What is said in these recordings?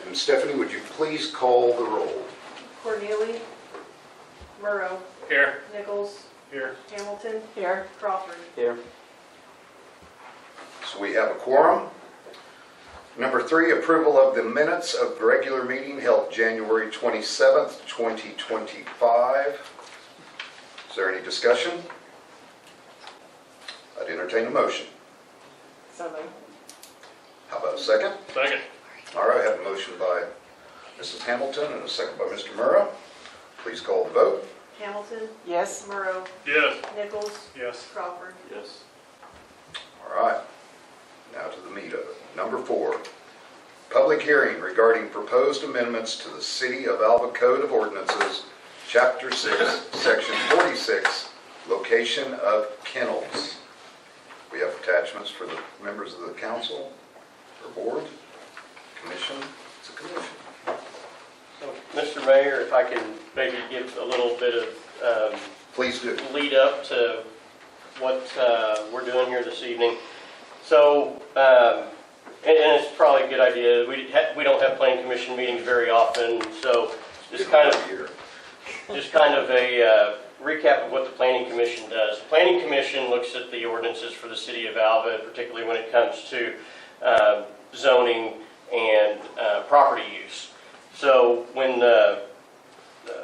And Stephanie, would you please call the roll? Corneli, Murrow, Here. Nichols, Here. Hamilton, here, Crawford. Here. So we have a quorum. Number 3, approval of the minutes of the regular meeting held January 27th, 2025. Is there any discussion? I'd entertain a motion. So moved. How about a second? Second. All right, I have a motion by Mrs. Hamilton and a second by Mr. Murrow. Please call the vote. Hamilton, Yes. Murrow, Yes. Nichols, Yes. Crawford. Yes. All right, now to the meat of it. Number 4, public hearing regarding proposed amendments to the City of Alva Code of Ordinances, Chapter 6, Section 46, location of kennels. We have attachments for the members of the council, or board, commission. It's a commission. So, Mr. Mayor, if I can maybe give a little bit of Please do. lead up to what we're doing here this evening. So, and it's probably a good idea. We don't have planning commission meetings very often, so just kind of a recap of what the planning commission does. The planning commission looks at the ordinances for the city of Alva, particularly when it comes to zoning and property use. So when the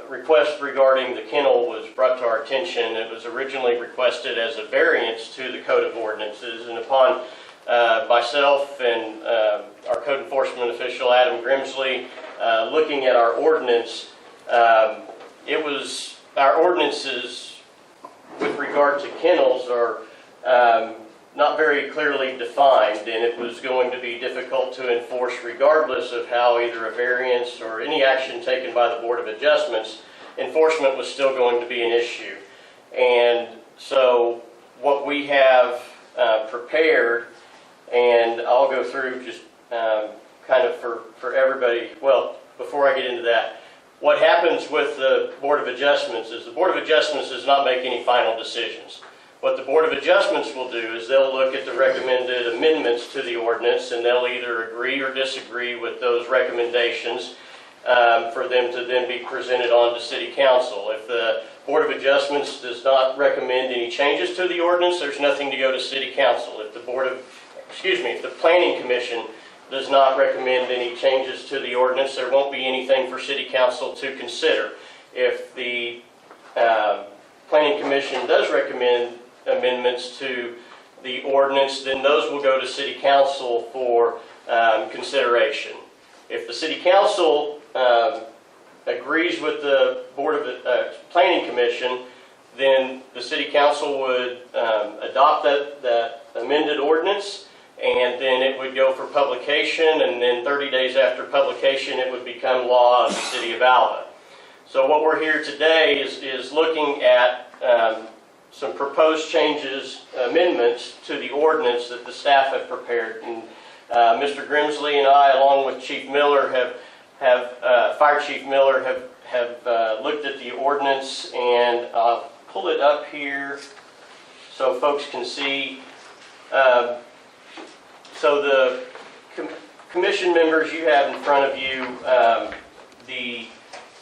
request regarding the kennel was brought to our attention, it was originally requested as a variance to the Code of Ordinances, and upon myself and our code enforcement official, Adam Grimsley, looking at our ordinance, our ordinances with regard to kennels are not very clearly defined, and it was going to be difficult to enforce regardless of how either a variance or any action taken by the Board of Adjustments. Enforcement was still going to be an issue. And so what we have prepared, and I'll go through just kind of for everybody. Well, before I get into that, what happens with the Board of Adjustments is the Board of Adjustments does not make any final decisions. What the Board of Adjustments will do is they'll look at the recommended amendments to the ordinance, and they'll either agree or disagree with those recommendations for them to then be presented on to City Council. If the Board of Adjustments does not recommend any changes to the ordinance, there's nothing to go to City Council. If the Planning Commission does not recommend any changes to the ordinance, there won't be anything for City Council to consider. If the Planning Commission does recommend amendments to the ordinance, then those will go to City Council for consideration. If the City Council agrees with the Planning Commission, then the City Council would adopt that amended ordinance, and then it would go for publication, and then 30 days after publication it would become law of the City of Alva. So what we're here today is looking at some proposed changes, amendments to the ordinance that the staff have prepared. And Mr. Grimsley and I, along with Chief Miller, Fire Chief Miller, have looked at the ordinance, and I'll pull it up here so folks can see. So the commission members, you have in front of you the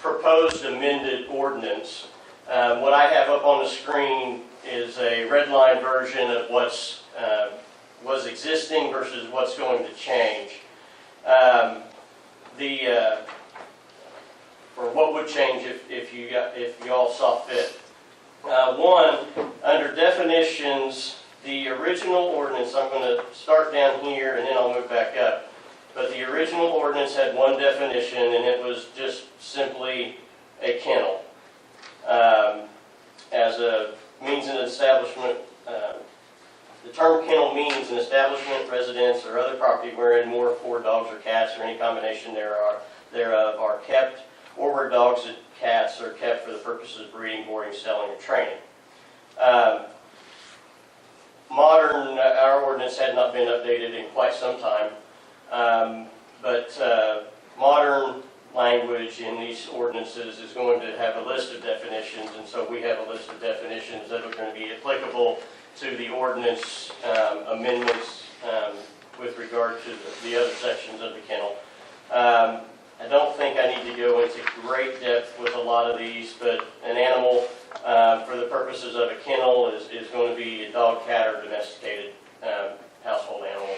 proposed amended ordinance. What I have up on the screen is a red line version of what's was existing versus what's going to change. Or what would change if you all saw fit. One, under definitions, the original ordinance, I'm going to start down here and then I'll move back up. But the original ordinance had one definition, and it was just simply a kennel. As a means an establishment, the term kennel means an establishment, residence, or other property wherein more than 4 dogs or cats or any combination thereof are kept, or where dogs and cats are kept for the purposes of breeding, boarding, selling, or training. Our ordinance had not been updated in quite some time, but modern language in these ordinances is going to have a list of definitions, and so we have a list of definitions that are going to be applicable to the ordinance amendments with regard to the other sections of the kennel. I don't think I need to go into great depth with a lot of these, but an animal, for the purposes of a kennel, is going to be a dog, cat, or domesticated household animal.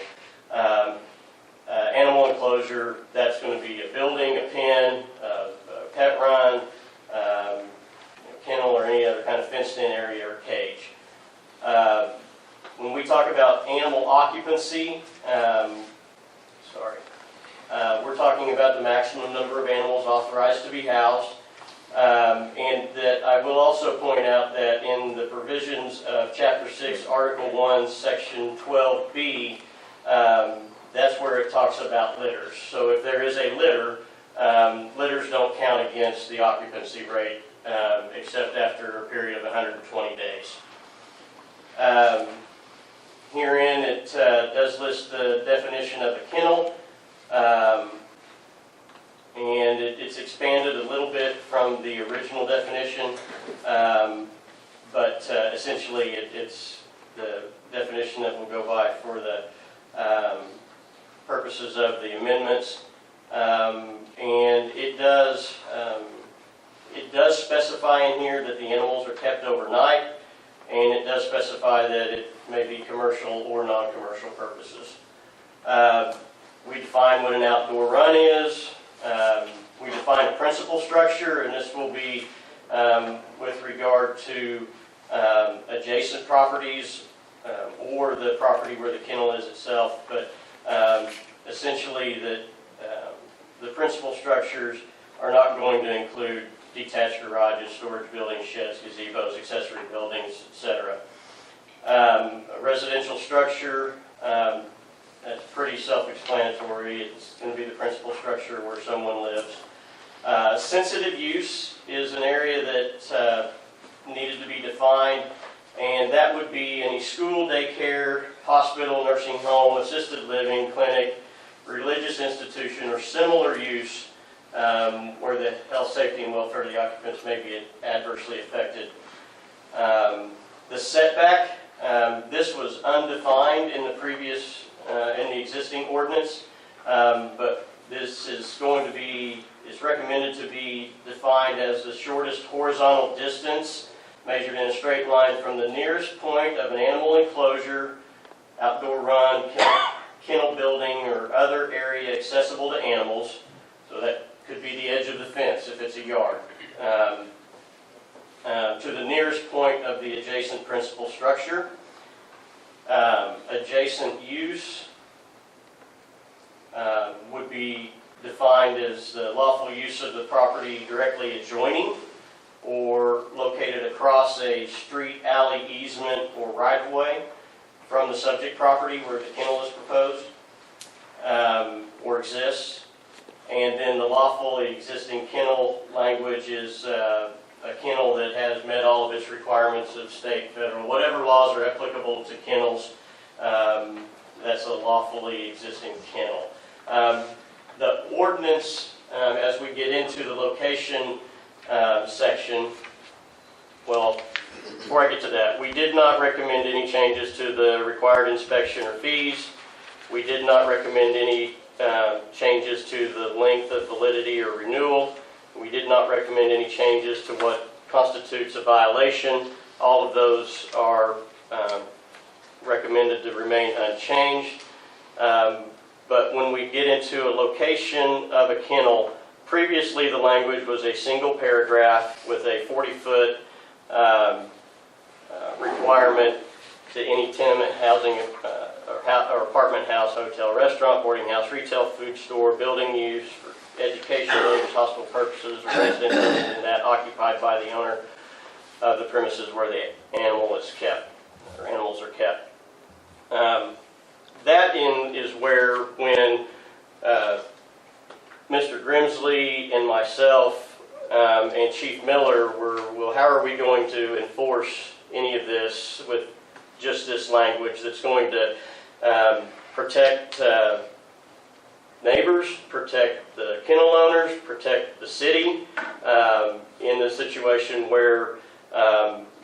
Animal enclosure, that's going to be a building, a pen, a pet run, kennel, or any other kind of fenced-in area or cage. When we talk about animal occupancy, we're talking about the maximum number of animals authorized to be housed. And that I will also point out that in the provisions of Chapter 6, Article 1, Section 12B, that's where it talks about litters. So if there is a litter, litters don't count against the occupancy rate, except after a period of 120 days. Herein it does list the definition of a kennel, and it's expanded a little bit from the original definition, but essentially it's the definition that will go by for the purposes of the amendments. And it does specify in here that the animals are kept overnight, and it does specify that it may be commercial or non-commercial purposes. We define what an outdoor run is. We define a principal structure, and this will be with regard to adjacent properties or the property where the kennel is itself. But essentially, the principal structures are not going to include detached garages, storage buildings, sheds, gazebos, accessory buildings, etc. A residential structure, that's pretty self-explanatory. It's going to be the principal structure where someone lives. Sensitive use is an area that needed to be defined, and that would be any school, daycare, hospital, nursing home, assisted living, clinic, religious institution, or similar use where the health, safety, and welfare of the occupants may be adversely affected. The setback, this was undefined in the previous, in the existing ordinance, but this is going to be, it's recommended to be defined as the shortest horizontal distance measured in a straight line from the nearest point of an animal enclosure, outdoor run, kennel building, or other area accessible to animals. So that could be the edge of the fence if it's a yard. To the nearest point of the adjacent principal structure. Adjacent use would be defined as the lawful use of the property directly adjoining or located across a street, alley, easement, or right-of-way from the subject property where the kennel is proposed or exists. And then the lawfully existing kennel language is a kennel that has met all of its requirements of state, federal, whatever laws are applicable to kennels. That's a lawfully existing kennel. The ordinance, as we get into the location section, well, before I get to that, we did not recommend any changes to the required inspection or fees. We did not recommend any changes to the length of validity or renewal. We did not recommend any changes to what constitutes a violation. All of those are recommended to remain unchanged. But when we get into a location of a kennel, previously the language was a single paragraph with a 40-foot requirement to any tenement housing or apartment house, hotel, restaurant, boarding house, retail, food store, building use for educational use, hospital purposes, or residential, and that occupied by the owner of the premises where the animal is kept, or animals are kept. That is where when Mr. Grimsley and myself and Chief Miller were, well, how are we going to enforce any of this with just this language that's going to protect neighbors, protect the kennel owners, protect the city in the situation where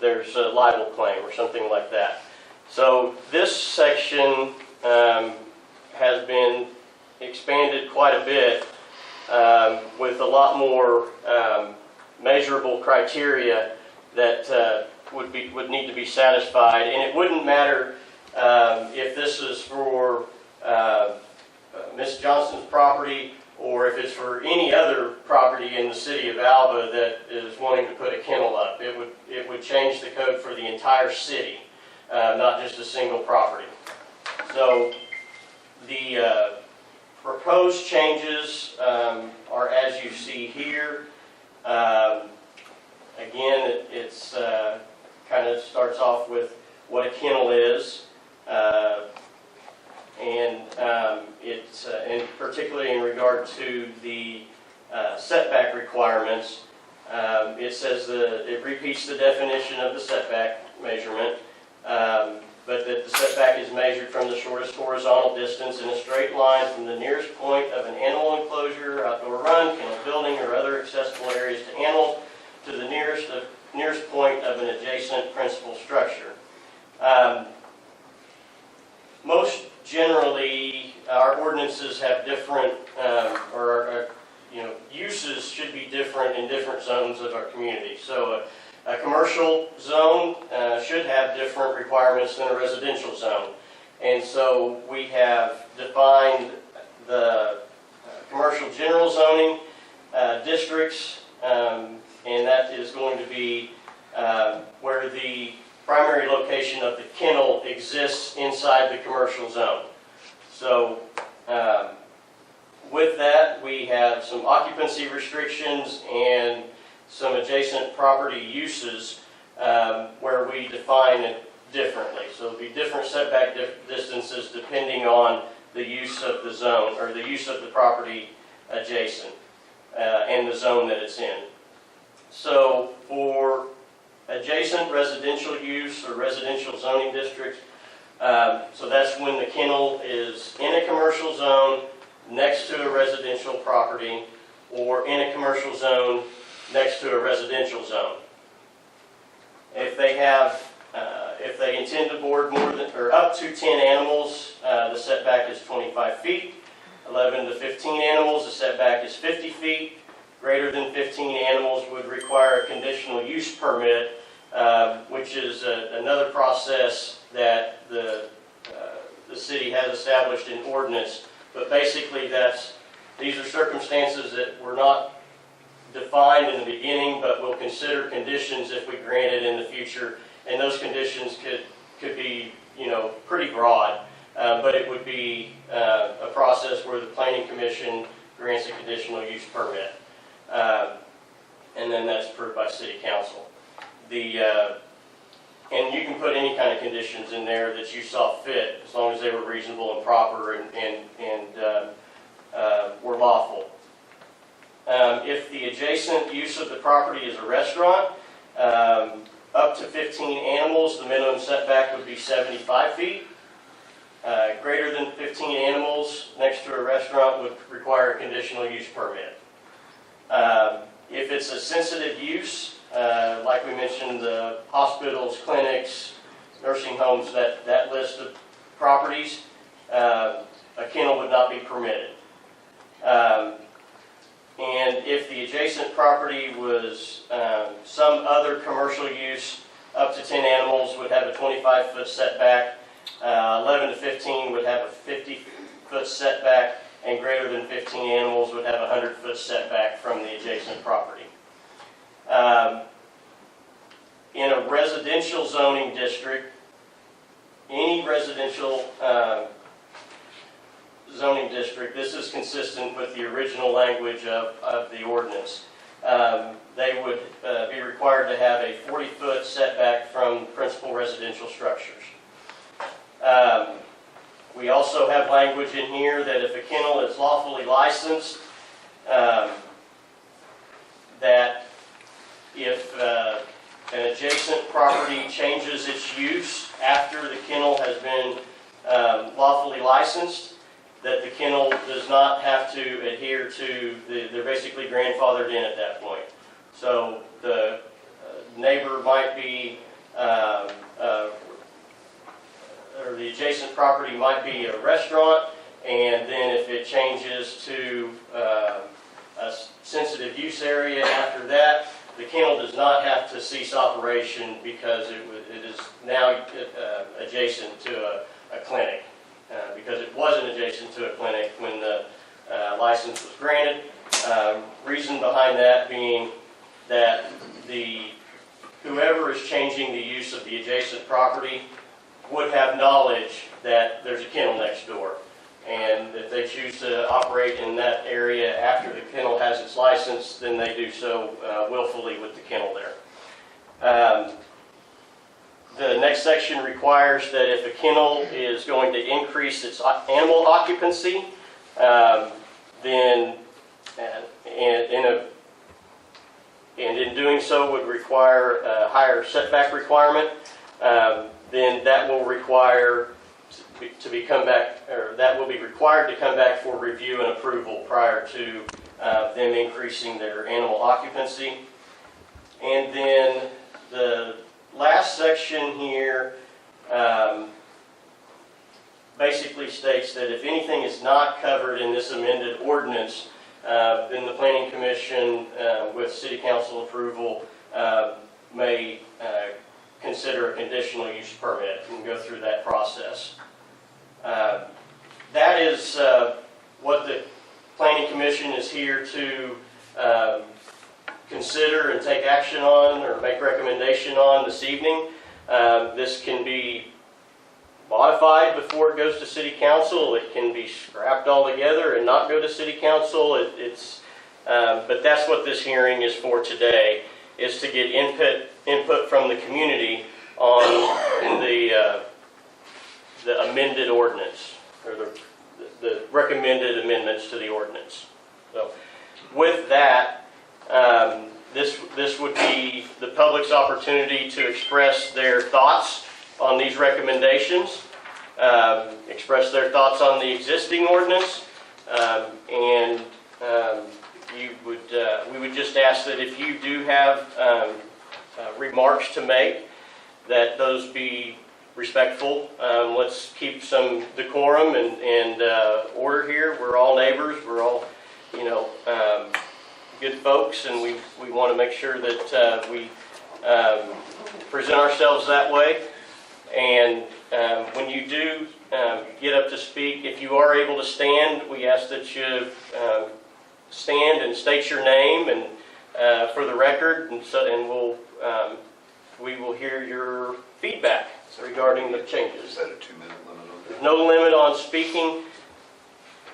there's a libel claim or something like that. So this section has been expanded quite a bit with a lot more measurable criteria that would need to be satisfied. And it wouldn't matter if this is for Ms. Johnson's property or if it's for any other property in the city of Alva that is wanting to put a kennel up. It would change the code for the entire city, not just a single property. So the proposed changes are as you see here. Again, it's kind of starts off with what a kennel is. It's and particularly in regard to the setback requirements, it says it repeats the definition of the setback measurement, but that the setback is measured from the shortest horizontal distance in a straight line from the nearest point of an animal enclosure, outdoor run, kennel building, or other accessible areas to animals to the nearest point of an adjacent principal structure. Most generally, our ordinances have different, uses should be different in different zones of our community. So a commercial zone should have different requirements than a residential zone. And so we have defined the commercial general zoning districts, and that is going to be where the primary location of the kennel exists inside the commercial zone. So with that, we have some occupancy restrictions and some adjacent property uses where we define it differently. So there'll be different setback distances depending on the use of the zone or the use of the property adjacent and the zone that it's in. So for adjacent residential use or residential zoning districts, so that's when the kennel is in a commercial zone next to a residential property or in a commercial zone next to a residential zone. If they intend to board more than or up to 10 animals, the setback is 25 feet. 11 to 15 animals, the setback is 50 feet. Greater than 15 animals would require a conditional use permit, which is another process that the city has established in ordinance. But basically, these are circumstances that were not defined in the beginning, but we'll consider conditions if we grant it in the future. And those conditions could be, pretty broad, but it would be a process where the Planning Commission grants a conditional use permit. And then that's approved by City Council. And you can put any kind of conditions in there that you saw fit, as long as they were reasonable and proper and were lawful. If the adjacent use of the property is a restaurant, up to 15 animals, the minimum setback would be 75 feet. Greater than 15 animals next to a restaurant would require a conditional use permit. If it's a sensitive use, like we mentioned, the hospitals, clinics, nursing homes, that list of properties, a kennel would not be permitted. And if the adjacent property was some other commercial use, up to 10 animals would have a 25-foot setback, 11 to 15 would have a 50-foot setback, and greater than 15 animals would have a 100-foot setback from the adjacent property. In a residential zoning district, any residential zoning district, this is consistent with the original language of the ordinance. They would be required to have a 40-foot setback from principal residential structures. We also have language in here that if a kennel is lawfully licensed, that if an adjacent property changes its use after the kennel has been lawfully licensed, that the kennel does not have to adhere to, they're basically grandfathered in at that point. So the neighbor might be, or the adjacent property might be a restaurant, and then if it changes to increase area after that, the kennel does not have to cease operation because it is now adjacent to a clinic. Because it wasn't adjacent to a clinic when the license was granted. Reason behind that being that whoever is changing the use of the adjacent property would have knowledge that there's a kennel next door. And if they choose to operate in that area after the kennel has its license, then they do so willfully with the kennel there. The next section requires that if a kennel is going to increase its animal occupancy, then in doing so would require a higher setback requirement, then that will require that will be required to come back for review and approval prior to them increasing their animal occupancy. And then the last section here basically states that if anything is not covered in this amended ordinance, then the Planning Commission, with City Council approval, may consider a conditional use permit and go through that process. That is what the Planning Commission is here to consider and take action on or make recommendation on this evening. This can be modified before it goes to City Council. It can be scrapped altogether and not go to City Council. But that's what this hearing is for today, is to get input from the community on the amended ordinance, or the recommended amendments to the ordinance. So with that, this would be the public's opportunity to express their thoughts on these recommendations, express their thoughts on the existing ordinance, and we would just ask that if you do have remarks to make, that those be respectful. Let's keep some decorum and order here. We're all neighbors. We're all, good folks, and we want to make sure that we present ourselves that way. And when you do get up to speak, if you are able to stand, we ask that you stand and state your name and for the record, and we will hear your feedback regarding the changes. Is that a 2-minute limit on that? There's no limit on speaking.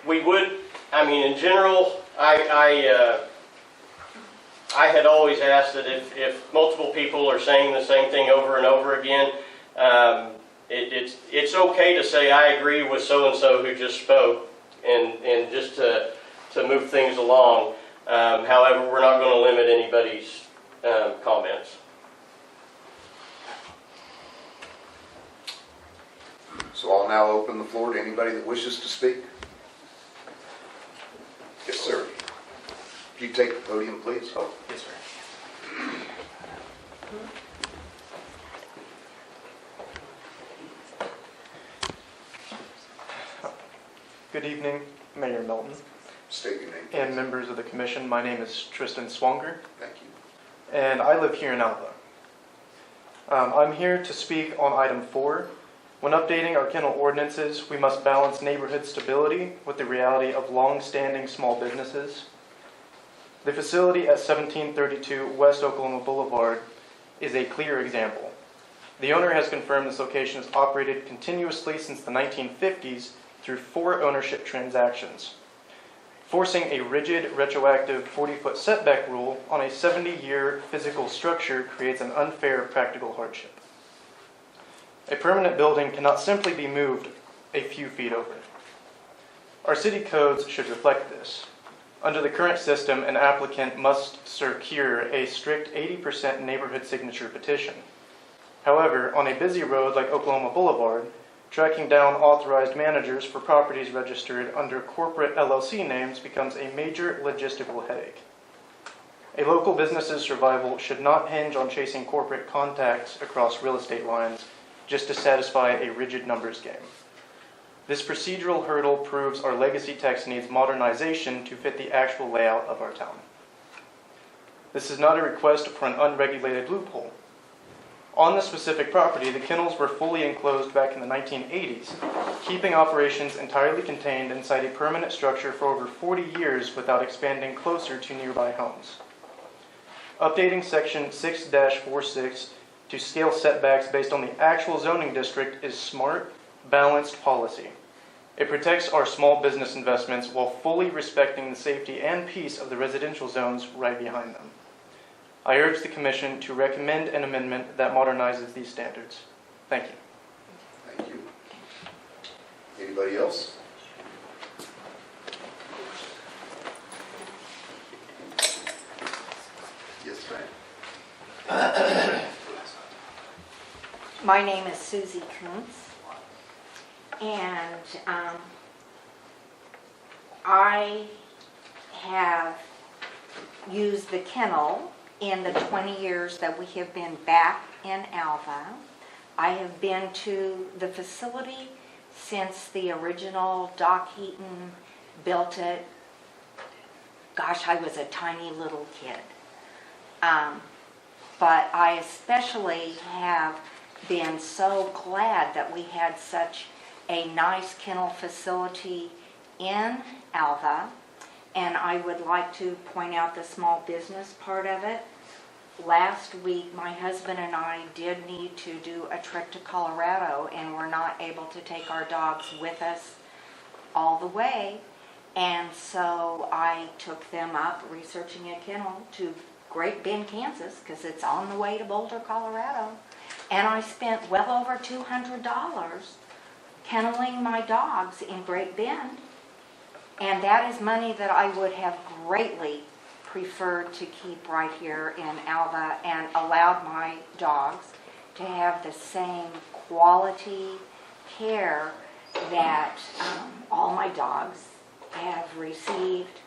We would, in general, I had always asked that if multiple people are saying the same thing over and over again, it's okay to say I agree with so-and-so who just spoke, and just to move things along. However, we're not going to limit anybody's comments. So I'll now open the floor to anybody that wishes to speak. Yes, sir. If you take the podium, please. Oh, Yes, sir. Good evening, Mayor Milton, state your name, please. and members of the commission. My name is Tristan Swanger, Thank you. and I live here in Alva. I'm here to speak on item 4. When updating our kennel ordinances, we must balance neighborhood stability with the reality of long-standing small businesses. The facility at 1732 West Oklahoma Boulevard is a clear example. The owner has confirmed this location has operated continuously since the 1950s through 4 ownership transactions. Forcing a rigid, retroactive 40-foot setback rule on a 70-year physical structure creates an unfair practical hardship. A permanent building cannot simply be moved a few feet over. Our city codes should reflect this. Under the current system, an applicant must secure a strict 80% neighborhood signature petition. However, on a busy road like Oklahoma Boulevard, tracking down authorized managers for properties registered under corporate LLC names becomes a major logistical headache. A local business's survival should not hinge on chasing corporate contacts across real estate lines just to satisfy a rigid numbers game. This procedural hurdle proves our legacy text needs modernization to fit the actual layout of our town. This is not a request for an unregulated loophole. On the specific property, the kennels were fully enclosed back in the 1980s, keeping operations entirely contained inside a permanent structure for over 40 years without expanding closer to nearby homes. Updating Section 6-46 to scale setbacks based on the actual zoning district is smart, balanced policy. It protects our small business investments while fully respecting the safety and peace of the residential zones right behind them. I urge the Commission to recommend an amendment that modernizes these standards. Thank you. Thank you. Anybody else? Yes, ma'am. My name is Susie Kuntz, and I have used the kennel in the 20 years that we have been back in Alva. I have been to the facility since the original Doc Heaton built it. Gosh, I was a tiny little kid. But I especially have been so glad that we had such a nice kennel facility in Alva. And I would like to point out the small business part of it. Last week, my husband and I did need to do a trip to Colorado, and we're not able to take our dogs with us all the way. And so I took them up researching a kennel to Great Bend, Kansas, because it's on the way to Boulder, Colorado. And I spent well over $200 kenneling my dogs in Great Bend. And that is money that I would have greatly preferred to keep right here in Alva, and allowed my dogs to have the same quality care that all my dogs have received.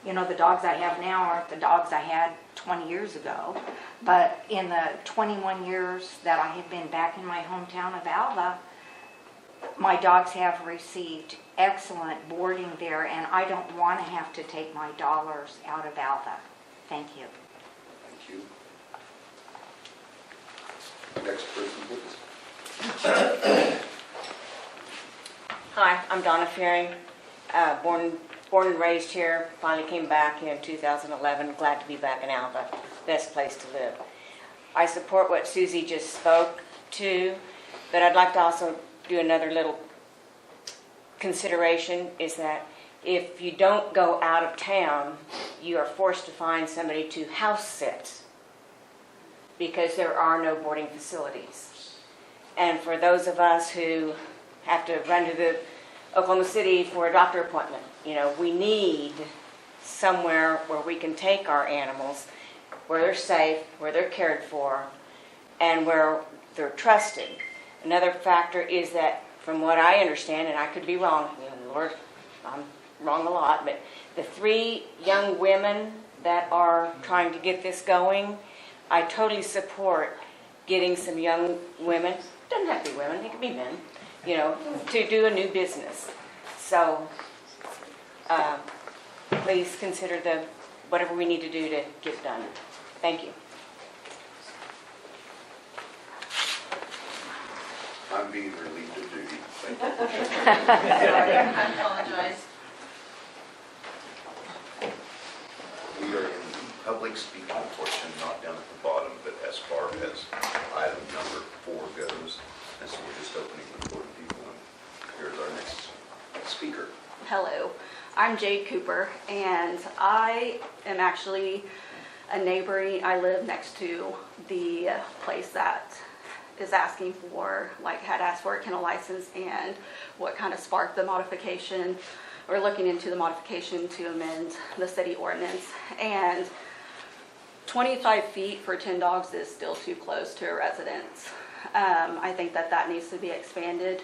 You know, the dogs I have now aren't the dogs I had 20 years ago, but in the 21 years that I have been back in my hometown of Alva, my dogs have received excellent boarding there, and I don't want to have to take my dollars out of Alva. Thank you. Thank you. Next person, please. Hi, I'm Donna Fearing, born and raised here. Finally came back in 2011. Glad to be back in Alva. Best place to live. I support what Susie just spoke to, but I'd like to also do another little consideration, is that if you don't go out of town, you are forced to find somebody to house sit because there are no boarding facilities. And for those of us who have to run to the Oklahoma City for a doctor appointment, you know, we need somewhere where we can take our animals, where they're safe, where they're cared for, and where they're trusted. Another factor is that, from what I understand, and I could be wrong, you know, Lord, I'm wrong a lot, but the 3 young women that are trying to get this going, I totally support getting some young women, doesn't have to be women, it could be men, you know, to do a new business. So please consider whatever we need to do to get done. Thank you. I'm being relieved of duty. Thank you. I apologize. We are in the public speaking portion, not down at the bottom, but as far as item number 4 goes. And so we're just opening the floor to people. And here's our next speaker. Hello, I'm Jade Cooper, and I am actually a neighboring. I live next to the place that is asking for, had asked for a kennel license, and what kind of sparked the modification, or looking into the modification to amend the city ordinance. And 25 feet for 10 dogs is still too close to a residence. I think that needs to be expanded.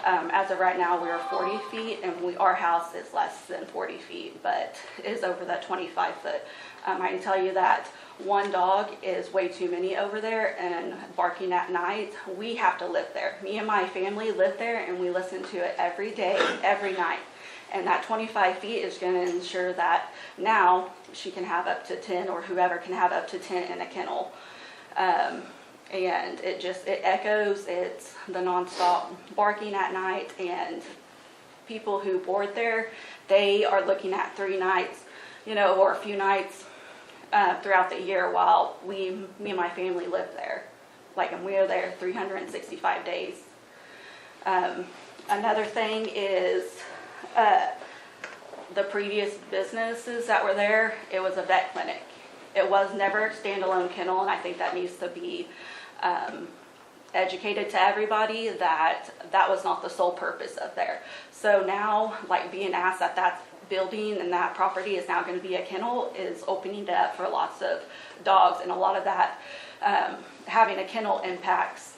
As of right now, we are 40 feet, and our house is less than 40 feet, but is over that 25 foot. I can tell you that one dog is way too many over there, and barking at night. We have to live there. Me and my family live there, and we listen to it every day, every night. And that 25 feet is going to ensure that now she can have up to 10, or whoever can have up to 10 in a kennel. And it echoes, it's the nonstop barking at night, and people who board there, they are looking at 3 nights, or a few nights throughout the year while me and my family live there. And we are there 365 days. Another thing is the previous businesses that were there, it was a vet clinic. It was never a standalone kennel, and I think that needs to be educated to everybody that was not the sole purpose of there. So now, being asked that building and that property is now going to be a kennel is opening it up for lots of dogs, and a lot of that having a kennel impacts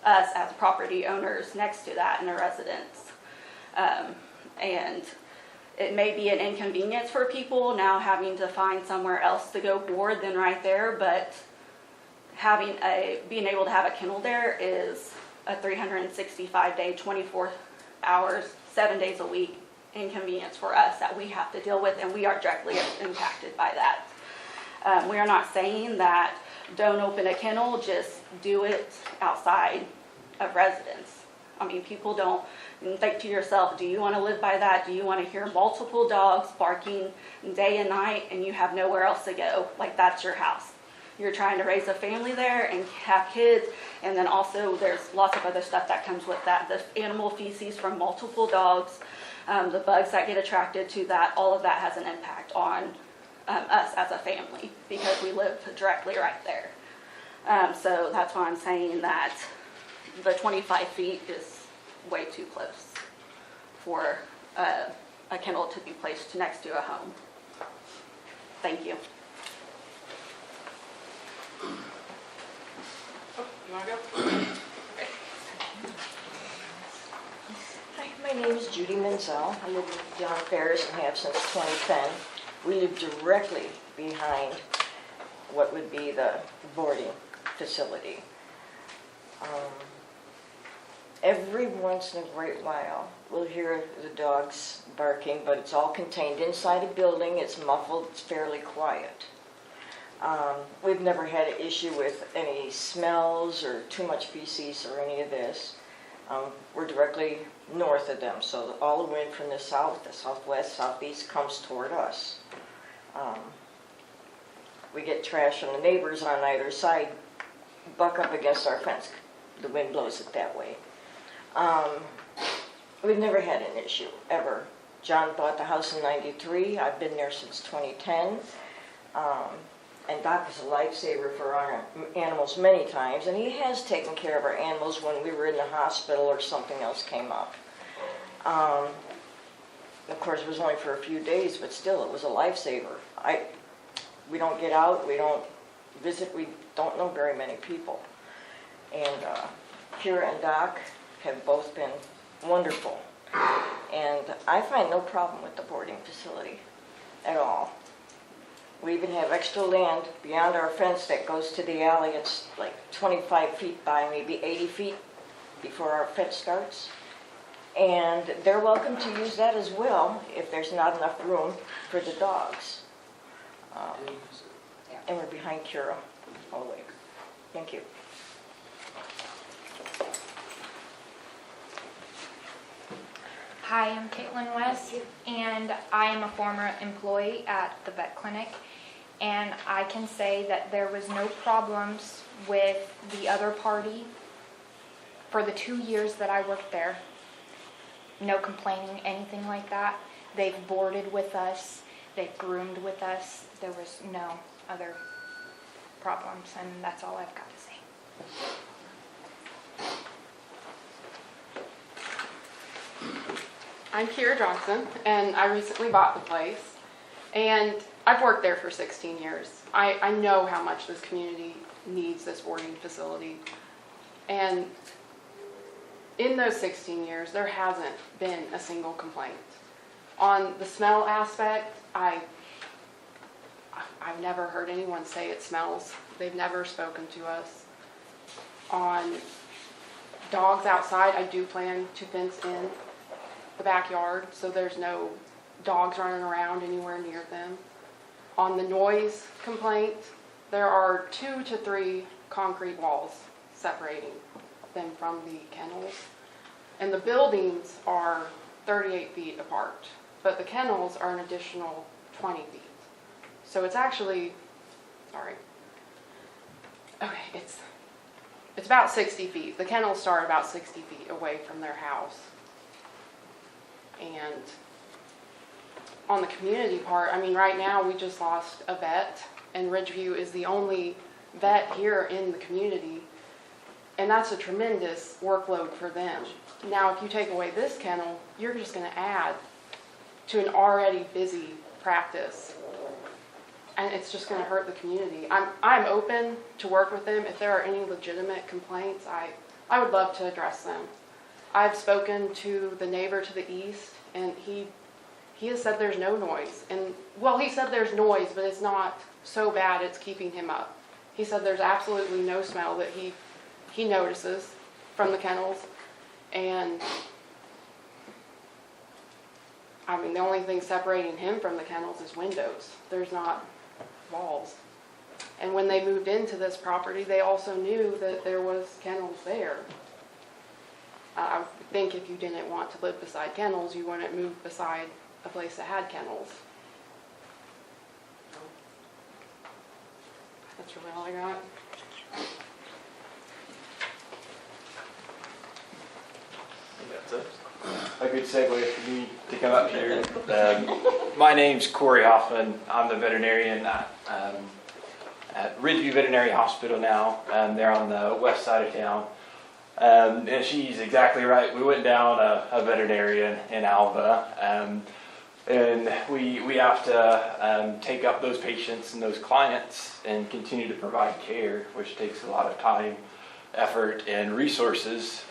us as property owners next to that and the residents. And it may be an inconvenience for people now having to find somewhere else to go board than right there, but being able to have a kennel there is a 365-day, 24 hours, 7 days a week inconvenience for us that we have to deal with, and we are directly impacted by that. We are not saying that don't open a kennel, just do it outside of residence. People don't think to yourself, do you want to live by that? Do you want to hear multiple dogs barking day and night and you have nowhere else to go? That's your house. You're trying to raise a family there and have kids, and then also there's lots of other stuff that comes with that. The animal feces from multiple dogs, the bugs that get attracted to that, all of that has an impact on us as a family because we live directly right there. So that's why I'm saying that the 25 feet is way too close for a kennel to be placed next to a home. Thank you. You want to go? Hi, my name is Judy Menzel. I live with John Ferris and have since 2010. We live directly behind what would be the boarding facility. Every once in a great while, we'll hear the dogs barking, but it's all contained inside a building. It's muffled. It's fairly quiet. We've never had an issue with any smells or too much feces or any of this. We're directly north of them, so all the wind from the south, the southwest, southeast comes toward us. We get trash from the neighbors on either side, buck up against our fence. The wind blows it that way. We've never had an issue, ever. John bought the house in '93. I've been there since 2010. And Doc is a lifesaver for our animals many times, and he has taken care of our animals when we were in the hospital or something else came up. Of course, it was only for a few days, but still, it was a lifesaver. We don't get out, we don't visit, we don't know very many people. And Kira and Doc have both been wonderful. And I find no problem with the boarding facility at all. We even have extra land beyond our fence that goes to the alley. It's 25 feet by, maybe 80 feet before our fence starts. And they're welcome to use that as well if there's not enough room for the dogs. And we're behind Kira all the way. Thank you. Hi, I'm Caitlin West, and I am a former employee at the vet clinic, and I can say that there was no problems with the other party for the 2 years that I worked there. No complaining, anything like that. They've boarded with us, they've groomed with us. There was no other problems, and that's all I've got to say. I'm Kira Johnson, and I recently bought the place, and I've worked there for 16 years. I know how much this community needs this boarding facility, and in those 16 years, there hasn't been a single complaint. On the smell aspect, I've never heard anyone say it smells. They've never spoken to us. On dogs outside, I do plan to fence in. the backyard, so there's no dogs running around anywhere near them. On the noise complaint, there are 2 to 3 concrete walls separating them from the kennels. And the buildings are 38 feet apart, but the kennels are an additional 20 feet. So it's actually, it's about 60 feet. The kennels start about 60 feet away from their house. And on the community part, I mean, right now we just lost a vet, and Ridgeview is the only vet here in the community, and that's a tremendous workload for them. Now, if you take away this kennel, you're just going to add to an already busy practice, and it's just going to hurt the community. I'm open to work with them. If there are any legitimate complaints, I would love to address them. I've spoken to the neighbor to the east, and he has said there's no noise. And, well, he said there's noise, but it's not so bad it's keeping him up. He said there's absolutely no smell that he notices from the kennels. And, I mean, the only thing separating him from the kennels is windows. There's not walls. And when they moved into this property, they also knew that there was kennels there. I think if you didn't want to live beside kennels, you wouldn't move beside a place that had kennels. That's really all I got. That's a good segue for me to come up here. My name's Corey Hoffman. I'm the veterinarian at Ridgeview Veterinary Hospital now. They're on the west side of town. And she's exactly right. We went down a veterinarian in Alva, and we have to take up those patients and those clients and continue to provide care, which takes a lot of time, effort, and resources,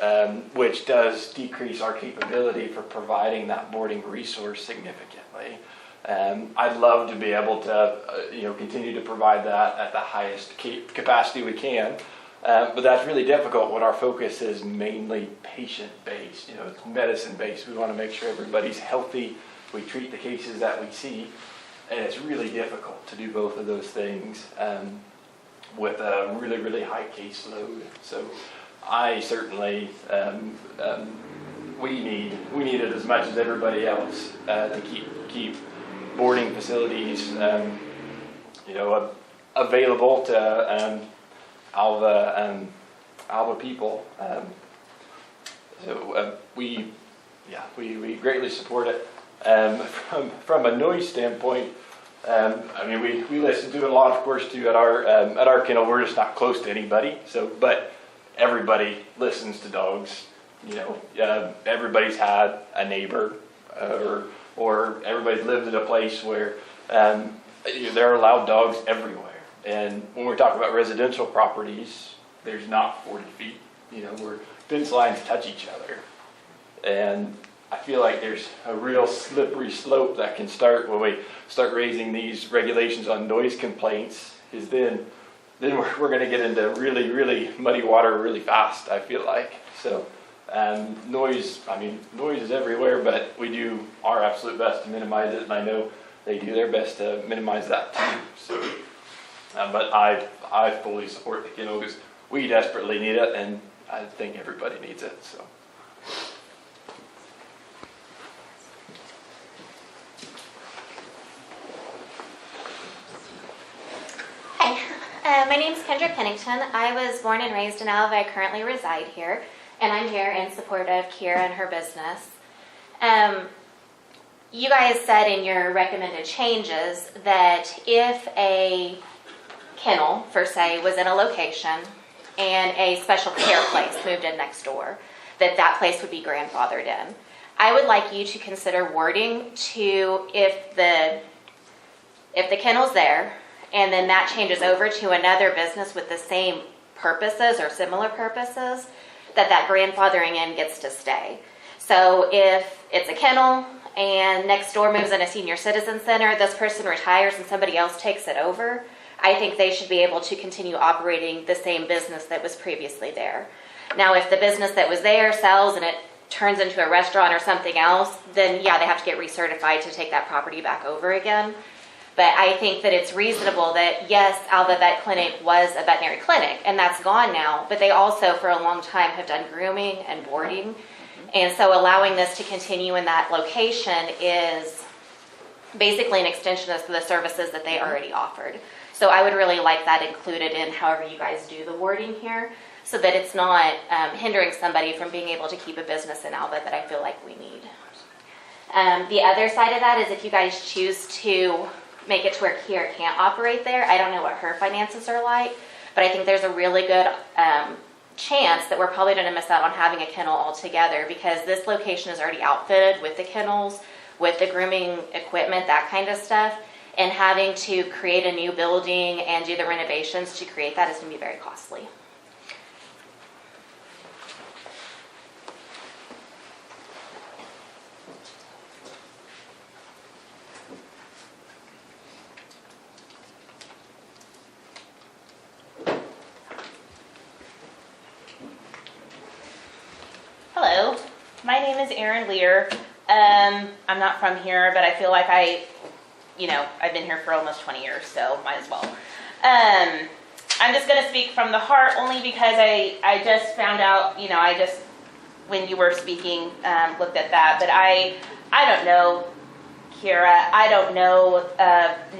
which does decrease our capability for providing that boarding resource significantly. I'd love to be able to continue to provide that at the highest capacity we can. But that's really difficult when our focus is mainly patient-based. It's medicine-based. We want to make sure everybody's healthy. We treat the cases that we see, and it's really difficult to do both of those things with a really, really high caseload. So I certainly, we need it as much as everybody else to keep boarding facilities, available to Alva people. So we greatly support it. From a noise standpoint, we listen to it a lot, of course, too, at our kennel. We're just not close to anybody. So, but everybody listens to dogs. Everybody's had a neighbor, or everybody's lived in a place where there are loud dogs everywhere. And when we're talking about residential properties, there's not 40 feet, where fence lines touch each other. And I feel like there's a real slippery slope that can start when we start raising these regulations on noise complaints, is then we're going to get into really, really muddy water really fast, I feel like. So noise is everywhere, but we do our absolute best to minimize it, and I know they do their best to minimize that too. So. But I fully support the kennel because we desperately need it, and I think everybody needs it. So. Hi, my name is Kendra Pennington. I was born and raised in Alva. I currently reside here, and I'm here in support of Kira and her business. You guys said in your recommended changes that if a kennel, for say, was in a location and a special care place moved in next door, that place would be grandfathered in. I would like you to consider wording to if the kennel's there and then that changes over to another business with the same purposes or similar purposes, that grandfathering in gets to stay. So if it's a kennel and next door moves in a senior citizen center, this person retires and somebody else takes it over, I think they should be able to continue operating the same business that was previously there. Now, if the business that was there sells and it turns into a restaurant or something else, then yeah, they have to get recertified to take that property back over again. But I think that it's reasonable that, yes, Alva Vet Clinic was a veterinary clinic, and that's gone now, but they also, for a long time, have done grooming and boarding. And so allowing this to continue in that location is basically an extension of the services that they already offered. So I would really like that included in however you guys do the wording here, so that it's not hindering somebody from being able to keep a business in Alva that I feel like we need. The other side of that is if you guys choose to make it to where Kiera can't operate there. I don't know what her finances are like, but I think there's a really good chance that we're probably going to miss out on having a kennel altogether, because this location is already outfitted with the kennels, with the grooming equipment, that kind of stuff, and having to create a new building and do the renovations to create that is going to be very costly. Hello, my name is Erin Lear. I'm not from here, but I feel like I've been here for almost 20 years, so might as well. I'm just going to speak from the heart only because I just found out, when you were speaking, looked at that, but I don't know Kiera. I don't know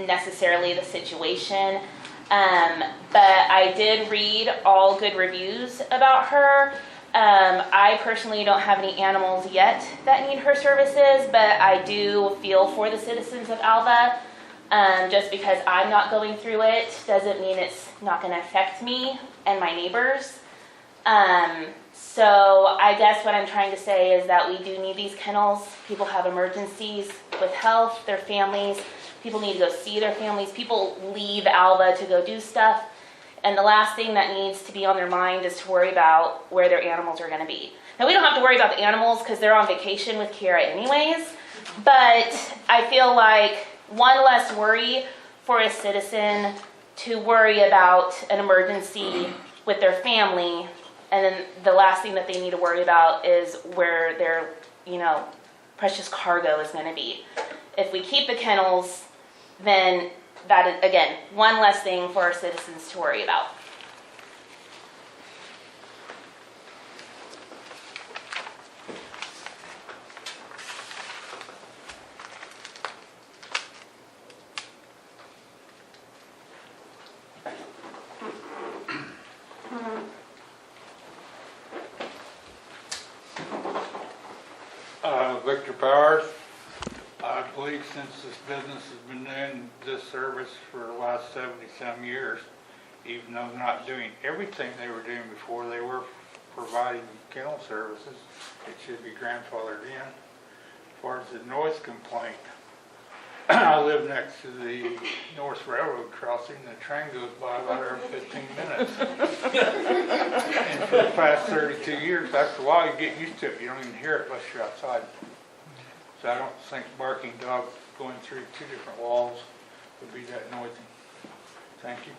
necessarily the situation, but I did read all good reviews about her. I personally don't have any animals yet that need her services, but I do feel for the citizens of Alva. Just because I'm not going through it doesn't mean it's not going to affect me and my neighbors. So I guess what I'm trying to say is that we do need these kennels. People have emergencies with health, their families. People need to go see their families. People leave Alva to go do stuff. And the last thing that needs to be on their mind is to worry about where their animals are going to be. Now, we don't have to worry about the animals because they're on vacation with Kiera anyways, but I feel like one less worry for a citizen to worry about an emergency with their family, and then the last thing that they need to worry about is where their, precious cargo is going to be. If we keep the kennels, then that is, again, one less thing for our citizens to worry about. Victor Powers. I believe since this business has been doing this service for the last 70-some years, even though not doing everything they were doing before, they were providing kennel services. It should be grandfathered in. As far as the noise complaint, I live next to the North Railroad crossing. The train goes by about every 15 minutes. And for the past 32 years, after a while you get used to it. You don't even hear it unless you're outside. So I don't think barking dogs going through two different walls would be that noisy. Thank you.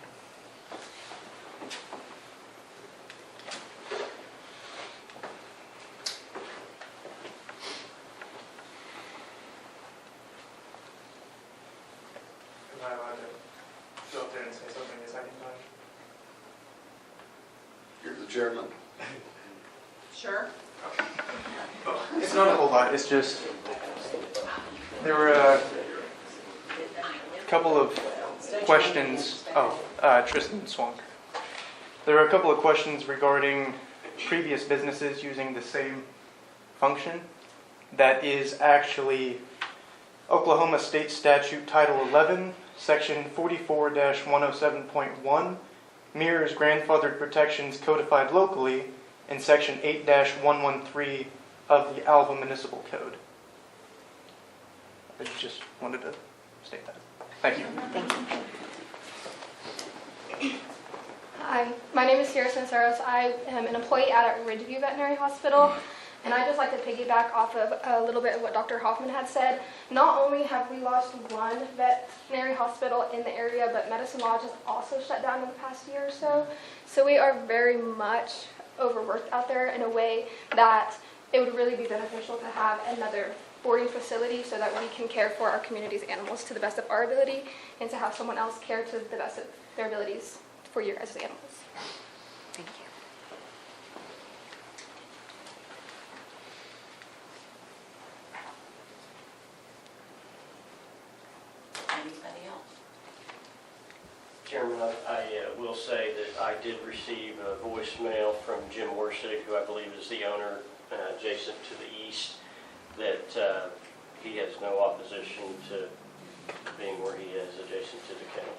Am I allowed to go up there and say something a second time? You're the chairman. Sure. It's not a whole lot. It's just there were a couple of questions. Tristan Swank. There were a couple of questions regarding previous businesses using the same function. That is actually Oklahoma State Statute Title 11, Section 44-107.1, mirrors grandfathered protections codified locally in Section 8-113 of the Alva Municipal Code. I just wanted to state that. Thank you. Hi, my name is Sierra Sinceros. I am an employee at Review Veterinary Hospital, and I'd just like to piggyback off of a little bit of what Dr. Hoffman had said. Not only have we lost one veterinary hospital in the area, but Medicine Lodge has also shut down in the past year or so. So we are very much overworked out there in a way that it would really be beneficial to have another boarding facility so that we can care for our community's animals to the best of our ability and to have someone else care to the best of their abilities for your guys' animals. Thank you. Anybody else? Chairman, I will say that I did receive a voicemail from Jim Worsig, who I believe is the owner adjacent to the east, that he has no opposition to being where he is adjacent to the kennel.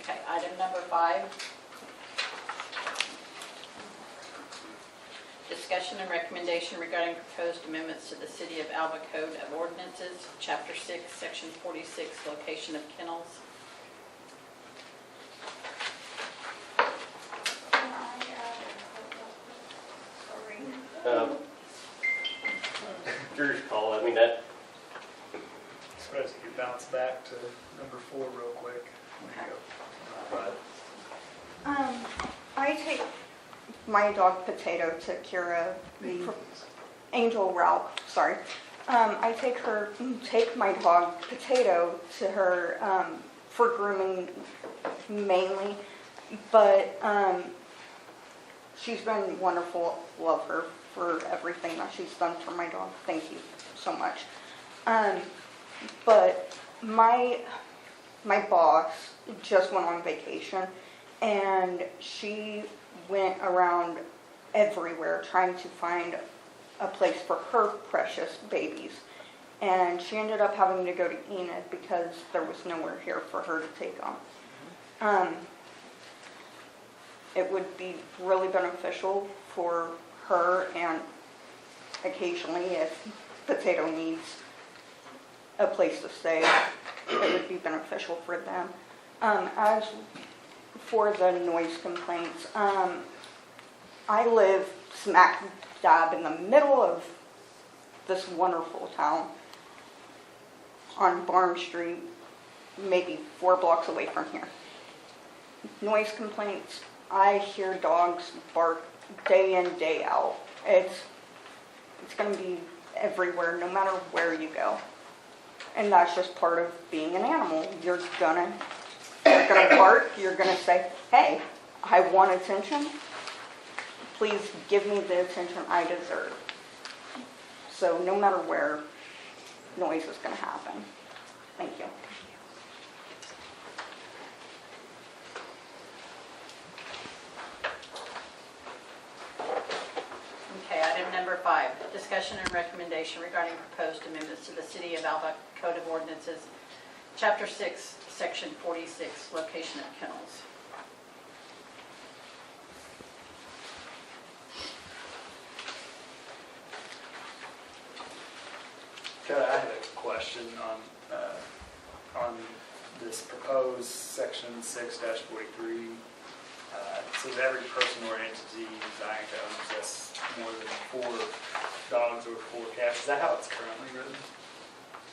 Okay, item number 5. Discussion and recommendation regarding proposed amendments to the City of Alva Code of Ordinances, Chapter 6, Section 46, location of kennels. Drew's call, I mean, that, I suppose you could bounce back to number 4 real quick. There you go. I take my dog Potato to Kira, Angel Ralph, sorry. I take my dog Potato to her for grooming mainly, but she's been wonderful. Love her for everything that she's done for my dog. Thank you so much. But my boss just went on vacation, and she went around everywhere trying to find a place for her precious babies. And she ended up having to go to Enid because there was nowhere here for her to take them. It would be really beneficial for her, and occasionally if Potato needs a place to stay, it would be beneficial for them. As for the noise complaints, I live smack dab in the middle of this wonderful town on Barn Street, maybe 4 blocks away from here. Noise complaints, I hear dogs bark day in, day out. It's going to be everywhere, no matter where you go. And that's just part of being an animal. You're gonna bark, you're gonna say, hey, I want attention. Please give me the attention I deserve. So no matter where, noise is gonna happen. Thank you. Okay, item number 5, discussion and recommendation regarding proposed amendments to the City of Alva Code of Ordinances, Chapter 6, Section 46, location of kennels. Okay, I have a question on this proposed section 6-43. It says every person or entity desiring to own possess more than 4 dogs or 4 cats. Is that how it's currently written?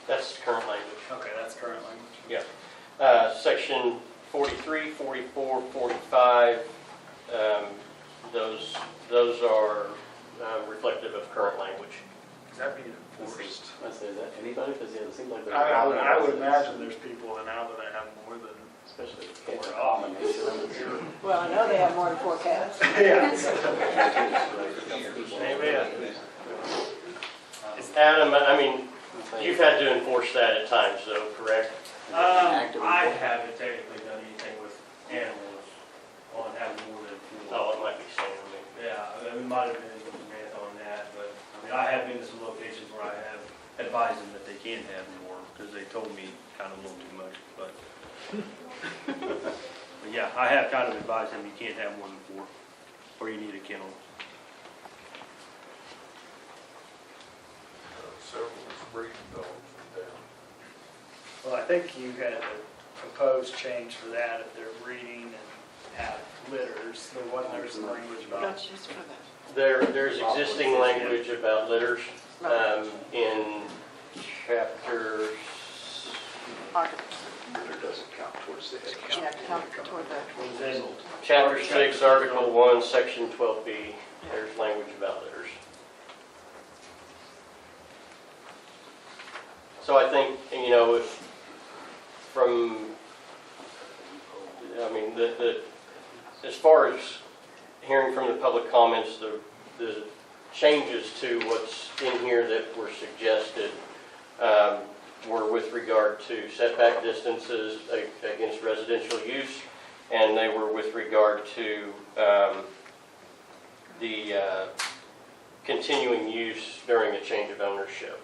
that's current language. Okay, that's current language. Yeah. Section 43, 44, 45, those are reflective of current language. Is that being enforced? I say that anybody, because it seems like I would imagine there's people in Alva that have more than, especially more common. Well, I know they have more than 4 cats. Yeah. Amen. Adam, I mean, you've had to enforce that at times though, correct? I haven't technically done anything with animals on having more than 4. Oh, it might be saying to me. Yeah, it might have been some math on that, but I mean, I have been to some locations where I have advised them that they can have more, because they told me kind of a little too much, but. But yeah, I have kind of advised them you can't have more than 4, or you need a kennel. Several breeding dogs in town. Well, I think you had a proposed change for that if they're breeding and have litters. There was some language about. There's existing language about litters in chapter. Litter doesn't count towards the head count. Chapter 6, Article 1, Section 12B. There's language about litters. So I think, if as far as hearing from the public comments, the changes to what's in here that were suggested were with regard to setback distances against residential use, and they were with regard to the continuing use during a change of ownership.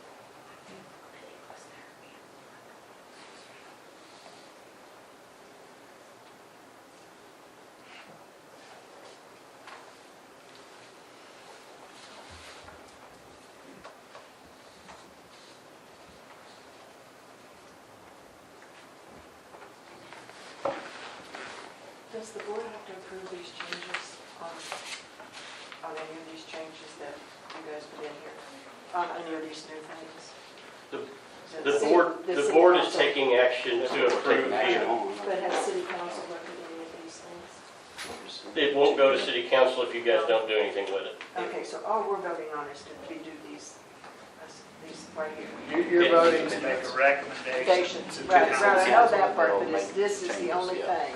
Does the board have to approve these changes on any of these changes that you guys put in here? On any of these new things? The board is taking action to approve these. But has city council looked at any of these things? It won't go to city council if you guys don't do anything with it. Okay, so all we're voting on is to redo these right here. You're voting to make a recommendation to the Right, council. I know that part, but this is the only thing.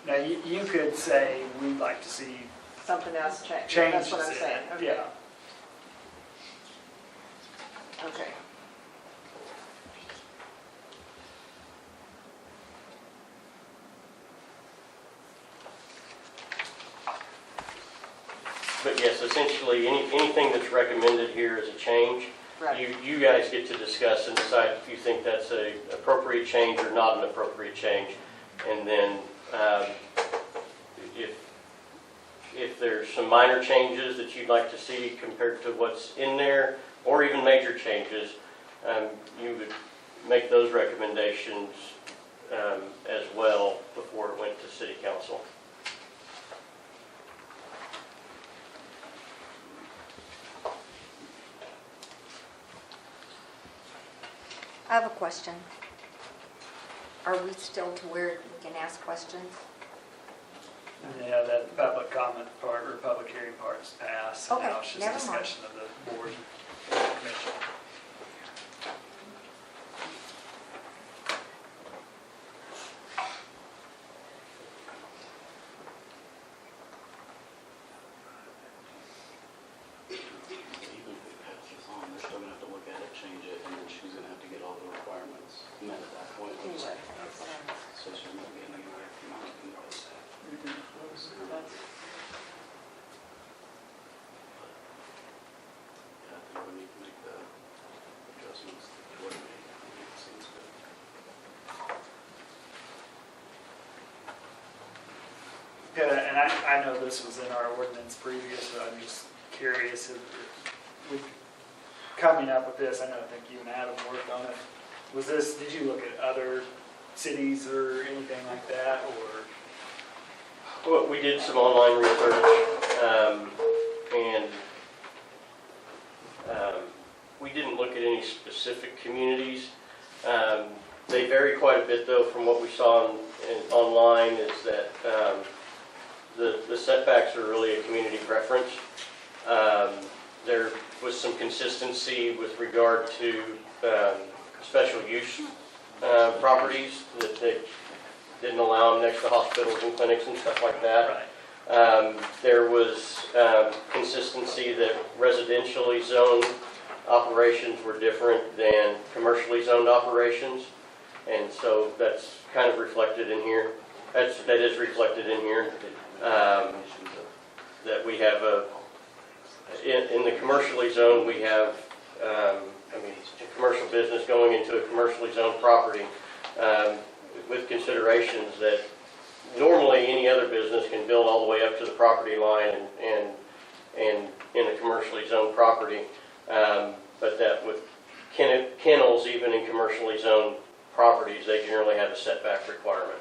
Now, you could say, we'd like to see Something else change. changes That's what I'm in saying. it. Okay. Yeah. Okay. But yes, essentially, anything that's recommended here is a change. Right. You guys get to discuss and decide if you think that's an appropriate change or not an appropriate change. And then if there's some minor changes that you'd like to see compared to what's in there, or even major changes, you would make those recommendations as well before it went to city council. I have a question. Are we still to where we can ask questions? Yeah, that public comment part or public hearing part's passed. Okay, Now it's just never mind. discussion of the board and commission. Even if it passes on, they're still gonna have to look at it, change it, and then she's gonna have to get all the requirements met at that point. Anyway, So she's gonna be anywhere from now to know that. that's, Yeah, I think we need to make the adjustments to what it seems good. Yeah, and I know this was in our ordinance previous, but I'm just curious if with coming up with this, I think you and Adam worked on it. Did you look at other cities or anything like that, or? Well, we did some online research, and we didn't look at any specific communities. They vary quite a bit, though, from what we saw online, is that the setbacks are really a community preference. There was some consistency with regard to special use properties that they didn't allow them next to hospitals and clinics and stuff like that. Right. There was consistency that residentially zoned operations were different than commercially zoned operations, and so that's kind of reflected in here. That is reflected in here. That we have in the commercially zoned, we have commercial business going into a commercially zoned property with considerations that normally any other business can build all the way up to the property line and in a commercially zoned property, but that with kennels, even in commercially zoned properties, they generally have a setback requirement.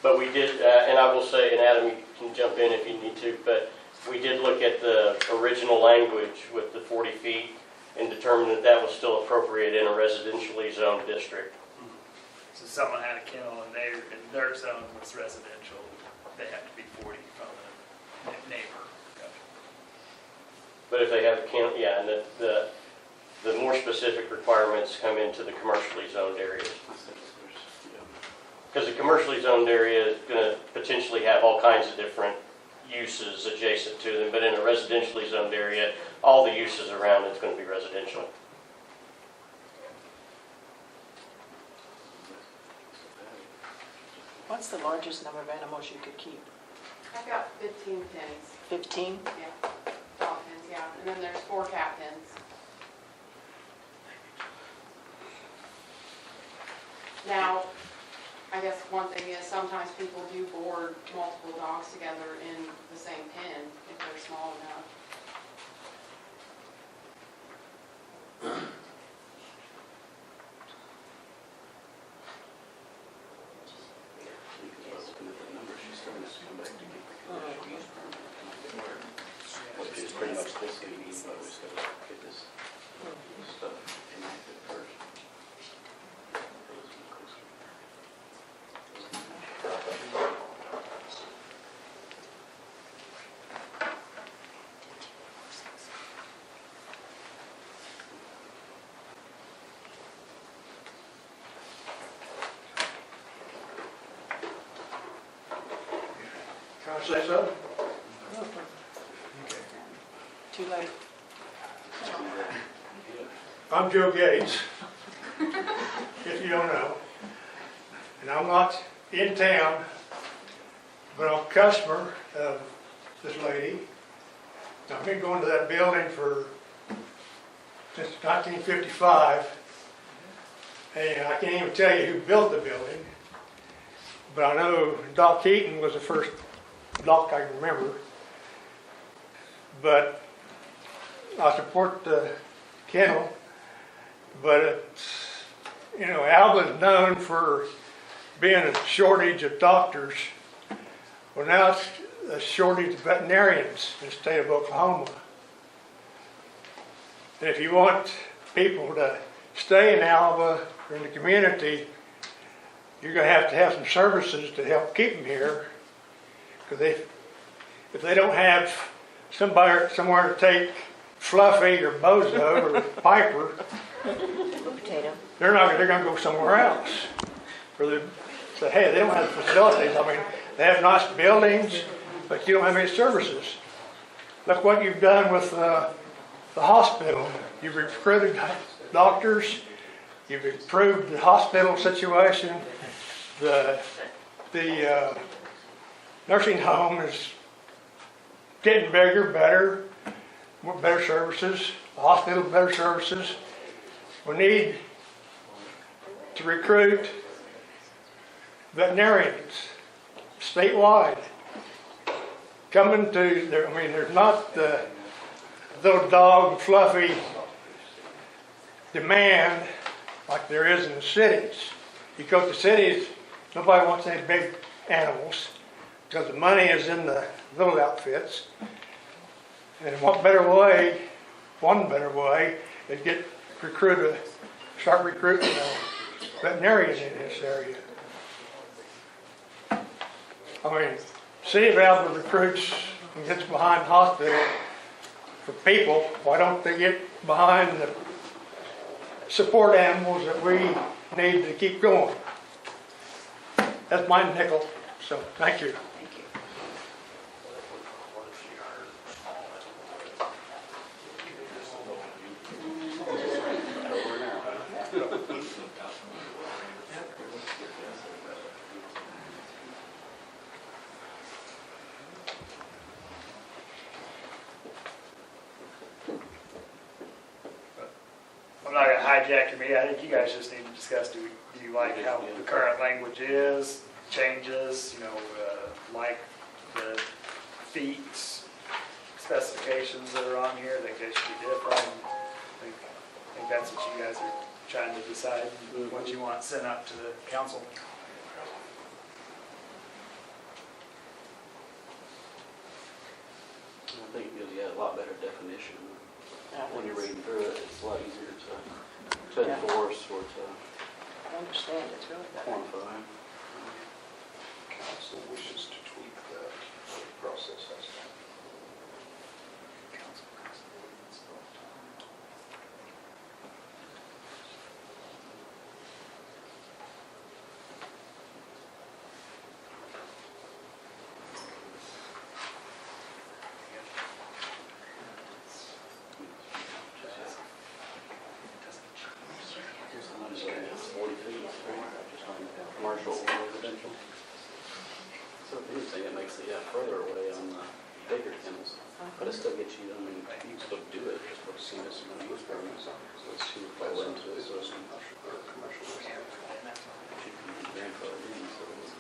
But we did, and I will say, and Adam, you can jump in if you need to, but we did look at the original language with the 40 feet and determined that that was still appropriate in a residentially zoned district. So someone had a kennel and their zone was residential, they have to be 40 from the neighbor. But if they have a kennel, yeah, and the more specific requirements come into the commercially zoned areas. Because the commercially zoned area is going to potentially have all kinds of different uses adjacent to them, but in a residentially zoned area, all the uses around it's going to be residential. What's the largest number of animals you could keep? I've got 15 pens. 15? Yeah, dog pens, yeah. And then there's 4 cat pens. Now, I guess one thing is sometimes people do board multiple dogs together in the same pen if they're small enough. Which is pretty much this we need, but we still get this stuff enacted first. Can I say so? Too late. I'm Joe Gates, if you don't know. And I'm not in town, but I'm a customer of this lady. I've been going to that building since 1955. And I can't even tell you who built the building. But I know Doc Eaton was the first doc I can remember. But I support the kennel, but it's, Alva's known for being a shortage of doctors. Well, now it's a shortage of veterinarians in the state of Oklahoma. And if you want people to stay in Alva or in the community, you're going to have some services to help keep them here. Because if they don't have somewhere to take Fluffy or Bozo or Piper, Potato. they're going to go somewhere else. Or they say, hey, they don't have the facilities. I mean, they have nice buildings, but you don't have any services. Look what you've done with the hospital. You've recruited doctors. You've improved the hospital situation. The nursing home is getting bigger, better services. The hospital, better services. We need to recruit veterinarians statewide. Coming to, there's not the little dog fluffy demand like there is in the cities. You go to the cities, nobody wants any big animals because the money is in the little outfits. And one better way is start recruiting veterinarians in this area. City of Alva recruits and gets behind the hospital for people. Why don't they get behind the support animals that we need to keep going? That's my nickel. So thank you. I'm not going to hijack your meeting. I think you guys just need to discuss, do you like how the current language is, changes, like the feet specifications that are on here, I think they should be different. I think that's what you guys are trying to decide, what you want sent up to the council. think it gives you a lot better definition. When you're reading through it, it's a lot easier to enforce or to I understand, it's really better. quantify. Council wishes to tweak that process. Sometimes it's 40 feet, right? Just on commercial or residential. So if anything, it makes it further away on the bigger kennels. But it still gets you, I mean, you can still do it, just for seeing this in the use permit. So it's too far into it, so it's commercial. Should be grandfathered in, so it's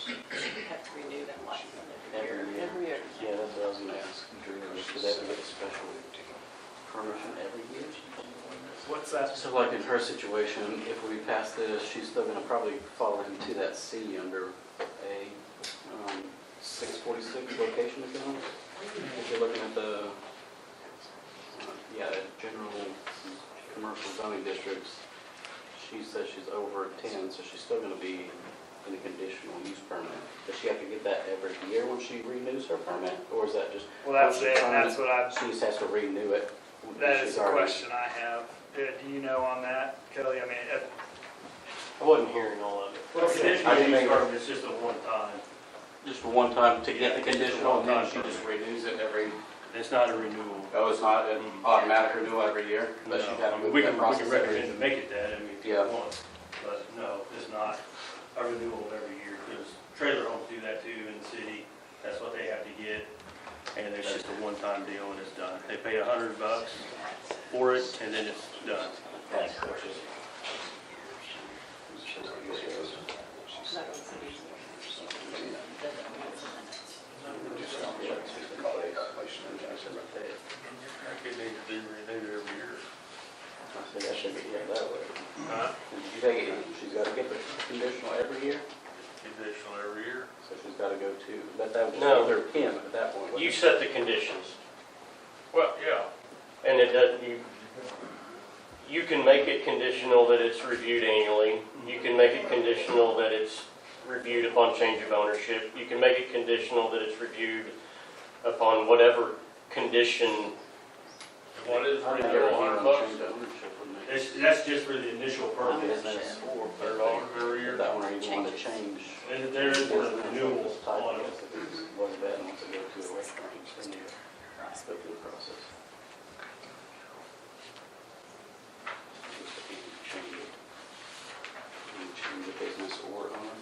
You have to renew that license every year. Yeah, that's what I was gonna ask Drew, should they have to get a special permission every year? What's that? So like in her situation, if we pass this, she's still gonna probably fall into that C under a 646 location account. If you're looking at the, general commercial zoning districts, she says she's over 10, so she's still gonna be in a conditional use permit. Does she have to get that every year when she renews her permit, or is that just? Well, that's it, and that's what I. She just has to renew it. That is the question I have. Do you know on that, Kelly? I mean, I wasn't hearing all of it. Well, Conditional use permit is just a one-time. Just for one time to get the conditional, and then she just renews it every. It's not a renewal. Oh, it's not an automatic renewal every year? Unless you have to go We through can that process every recommend to make it that, I mean, if you Yeah. want. But no, it's not a renewal every year, because trailer homes do that too in the city. That's what they have to get, and it's just a one-time deal and it's done. They pay $100 for it, and then it's done. It needs to be renewed every year. I think that should be that way. Huh? You take it, she's got to get the conditional every year? Conditional every year. So she's got to go to, but that would No. be their PIN at that point. wouldn't You it? set the conditions, Well, yeah. and it does, you can make it conditional that it's reviewed annually. You can make it conditional that it's reviewed upon change of ownership. You can make it conditional that it's reviewed upon whatever condition. What is I think renewal, every year $100? change of ownership, wouldn't it? That's just for the initial permit. Business or $100 every year. that one, or you want to change. And there is a renewal Type, on I it. guess, if it was bad and wants to go to a restaurant, then you go through the process. Just if you change it. You change the business or owner.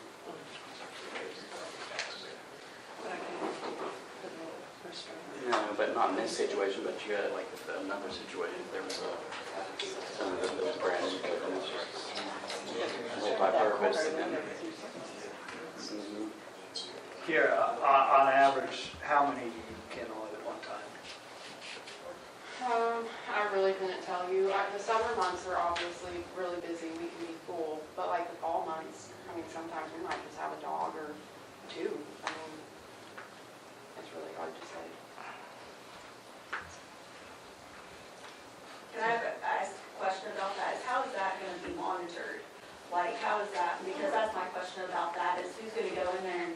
No, but not in this situation, but you got it like with another situation, there was someone that was brand new, and it's just multi-purpose and then. Mhm. here, on average, how many do you kennel at one time? I really couldn't tell you. The summer months are obviously really busy. We can be full, but like the fall months, I mean, sometimes we might just have a dog or two. I mean, it's really hard to say. Can I ask a question about that? How is that going to be monitored? Like, how is that? Because that's my question about that, is who's going to go in there and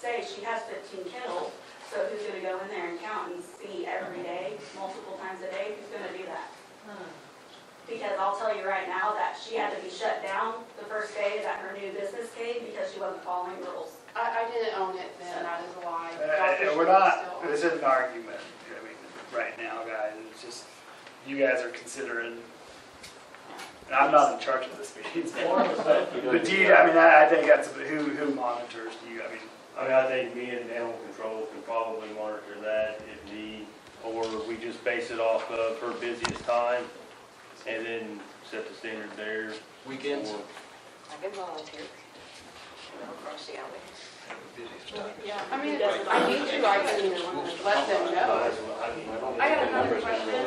say she has 15 kennels, so who's going to go in there and count and see every day, multiple times a day? Who's going to do that? Because I'll tell you right now that she had to be shut down the first day that her new business came because she wasn't following rules. I didn't own it then. That is a lie. We're not, this isn't an argument, I mean, right now, guys, it's just, you guys are considering, and I'm not in charge of this meeting, but do you, I mean, I think that's, who monitors, do you, I mean, I think me and animal control can probably monitor that if need, or we just base it off of her busiest time and then set the standard there. Weekends? Or- I can volunteer. Across the alley. Yeah, I mean, if I need to, I can let them know. I got another question.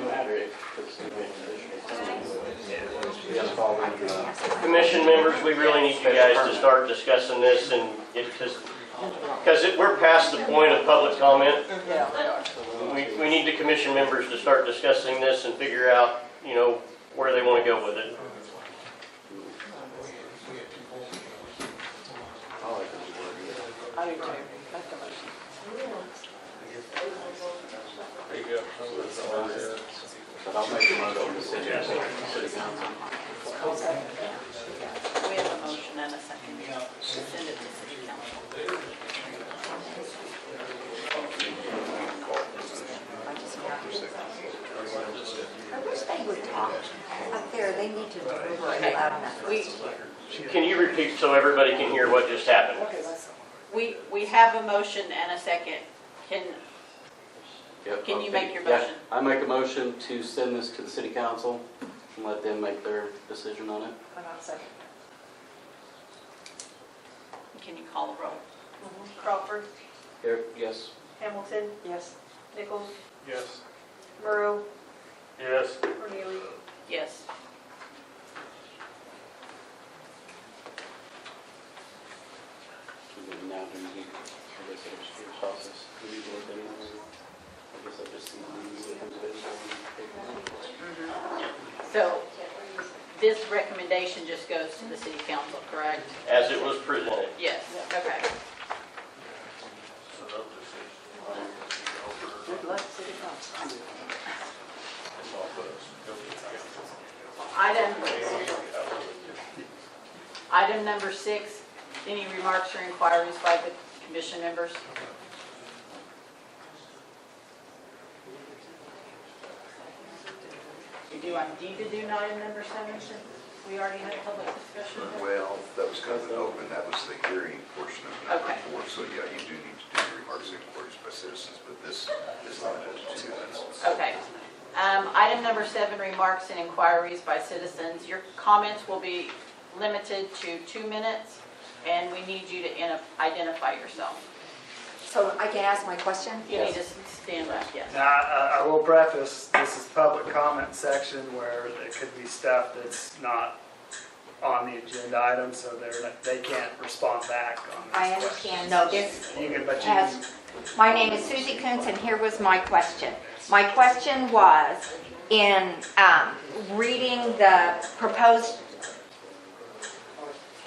We gotta follow the, Commission members, we really need you guys to start discussing this and because we're past the point of public comment. We need the commission members to start discussing this and figure out, where they want to go with it. I do too. Make the motion. but I'll make a motion to send it to city council. We have a motion and a second to send it to city council. I wish they would talk up there. They need to deliberate loud enough. Can you repeat so everybody can hear what just happened? We have a motion and a second. Can you make your motion? I make a motion to send this to the city council and let them make their decision on it. And I'll second. Can you call the roll? Crawford, Here, yes. Hamilton, Yes. Nichols, Yes. Murrow, Yes. Cornelius. Yes. Now, do you, I guess it's your process. Do you do it anyway? I guess I just see it comes So this recommendation just goes to the city council, correct? As it was presented. Yes. Okay. Good luck, city council. Item number 6, any remarks or inquiries by the commission members? Do I need to do item number 7 since we already had a public discussion? Well, that was kind of an open, that was the hearing portion of number Okay. 4, so yeah, you do need to do the remarks and inquiries by citizens, but this is limited to 2 minutes. Okay. Item number 7, remarks and inquiries by citizens. Your comments will be limited to 2 minutes, and we need you to identify yourself. So I can ask my question? You need to stand up, yes. Now, I will preface, this is public comment section where there could be stuff that's not on the agenda item, so they can't respond back on this. I understand. No, this You can, but you has, can, my name is Susie Kuntz, and here was my question. My question was, in reading the proposed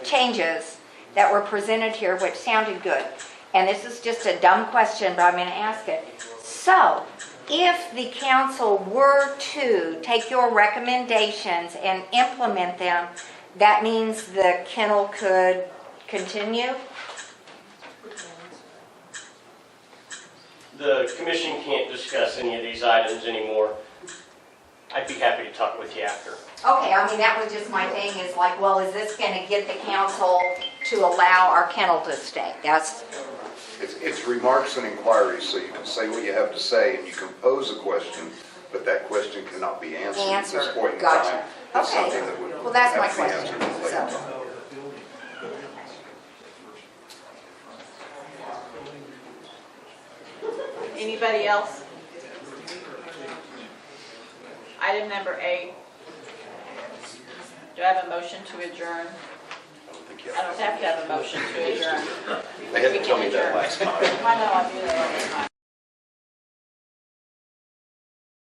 changes that were presented here, which sounded good, and this is just a dumb question, but I'm going to ask it. So, if the council were to take your recommendations and implement them, that means the kennel could continue? The commission can't discuss any of these items anymore. I'd be happy to talk with you after. Okay, I mean, that was just my thing, is like, well, is this going to get the council to allow our kennel to stay? That's... It's remarks and inquiries, so you can say what you have to say, and you can pose a question, but that question cannot be answered at this point in Gotcha. time. It's Okay. something that would Well, that's my have to be question. answered later. So, Anybody else? Item number 8. Do I have a motion to adjourn? I don't have to have a motion to adjourn. They had to tell me that last time. I know, I do that all the time.